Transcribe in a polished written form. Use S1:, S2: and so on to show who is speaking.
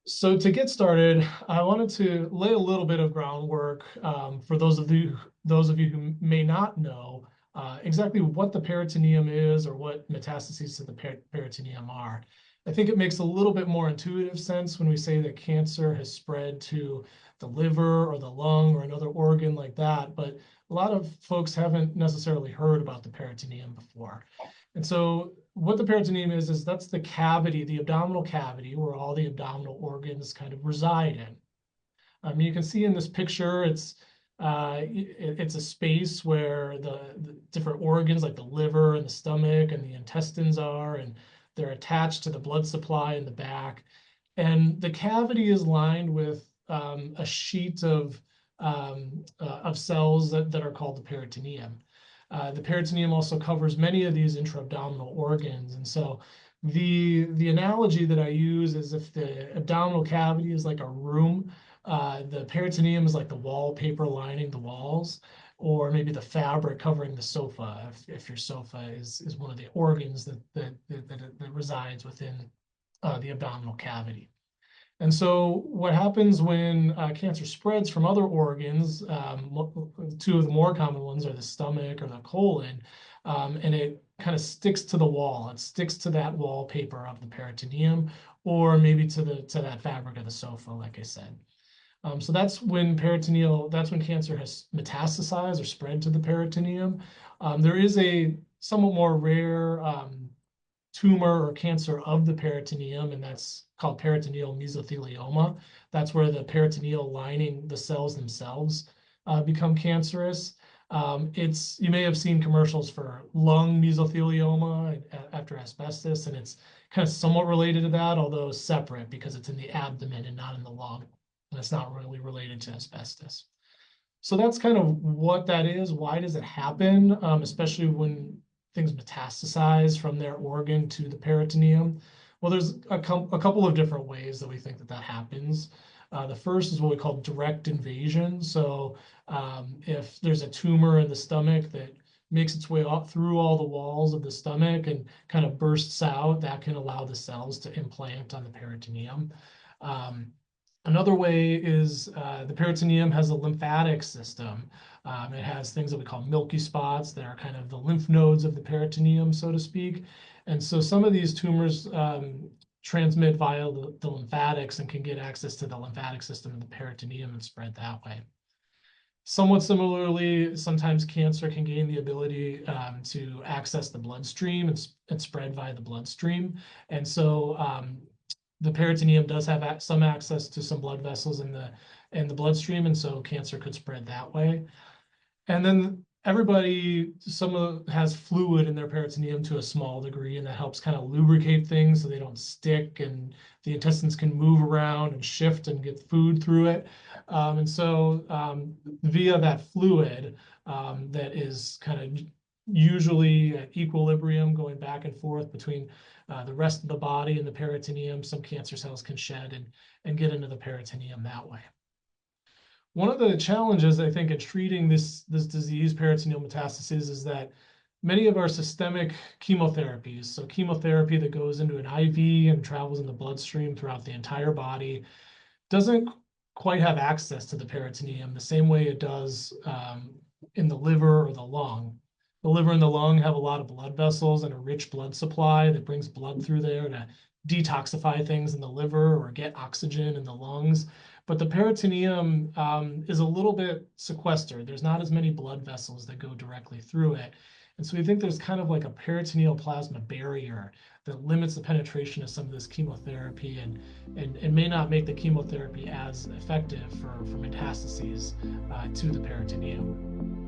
S1: So to get started, I wanted to lay a little bit of groundwork for those of you who may not know exactly what the peritoneum is or what metastases to the peritoneum are. I think it makes a little bit more intuitive sense when we say that cancer has spread to the liver or the lung or another organ like that, but a lot of folks haven't necessarily heard about the peritoneum before. And so what the peritoneum is that's the cavity, the abdominal cavity where all the abdominal organs kind of reside in. You can see in this picture, it's a space where the different organs like the liver and the stomach and the intestines are, and they're attached to the blood supply in the back. And the cavity is lined with a sheet of cells that are called the peritoneum. The peritoneum also covers many of these intra-abdominal organs. And so the analogy that I use is if the abdominal cavity is like a room, the peritoneum is like the wallpaper lining the walls, or maybe the fabric covering the sofa, if your sofa is one of the organs that resides within the abdominal cavity. And so what happens when cancer spreads from other organs, two of the more common ones are the stomach or the colon, and it kind of sticks to the wall. It sticks to that wallpaper of the peritoneum, or maybe to that fabric of the sofa, like I said. So that's when cancer has metastasized or spread to the peritoneum. There is a somewhat more rare tumor or cancer of the peritoneum, and that's called peritoneal mesothelioma. That's where the peritoneal lining, the cells themselves, become cancerous. You may have seen commercials for lung mesothelioma after asbestos, and it's kind of somewhat related to that, although separate because it's in the abdomen and not in the lung, and it's not really related to asbestos. So that's kind of what that is. Why does it happen, especially when things metastasize from their organ to the peritoneum? Well, there's a couple of different ways that we think that happens. The first is what we call direct invasion. So if there's a tumor in the stomach that makes its way up through all the walls of the stomach and kind of bursts out, that can allow the cells to implant on the peritoneum. Another way is the peritoneum has a lymphatic system. It has things that we call milky spots that are kind of the lymph nodes of the peritoneum, so to speak. And so some of these tumors transmit via the lymphatics and can get access to the lymphatic system in the peritoneum and spread that way. Somewhat similarly, sometimes cancer can gain the ability to access the bloodstream and spread via the bloodstream. And so the peritoneum does have some access to some blood vessels in the bloodstream, and so cancer could spread that way. And then some has fluid in their peritoneum to a small degree, and that helps kind of lubricate things so they don't stick, and the intestines can move around and shift and get food through it. And so via that fluid that is kind of usually at equilibrium going back and forth between the rest of the body and the peritoneum, some cancer cells can shed and get into the peritoneum that way. One of the challenges, I think, in treating this disease, peritoneal metastases, is that many of our systemic chemotherapies, so chemotherapy that goes into an IV and travels in the bloodstream throughout the entire body, doesn't quite have access to the peritoneum the same way it does in the liver or the lung. The liver and the lung have a lot of blood vessels and a rich blood supply that brings blood through there to detoxify things in the liver or get oxygen in the lungs. But the peritoneum is a little bit sequestered. There's not as many blood vessels that go directly through it. And so we think there's kind of like a peritoneal plasma barrier that limits the penetration of some of this chemotherapy and may not make the chemotherapy as effective for metastases to the peritoneum.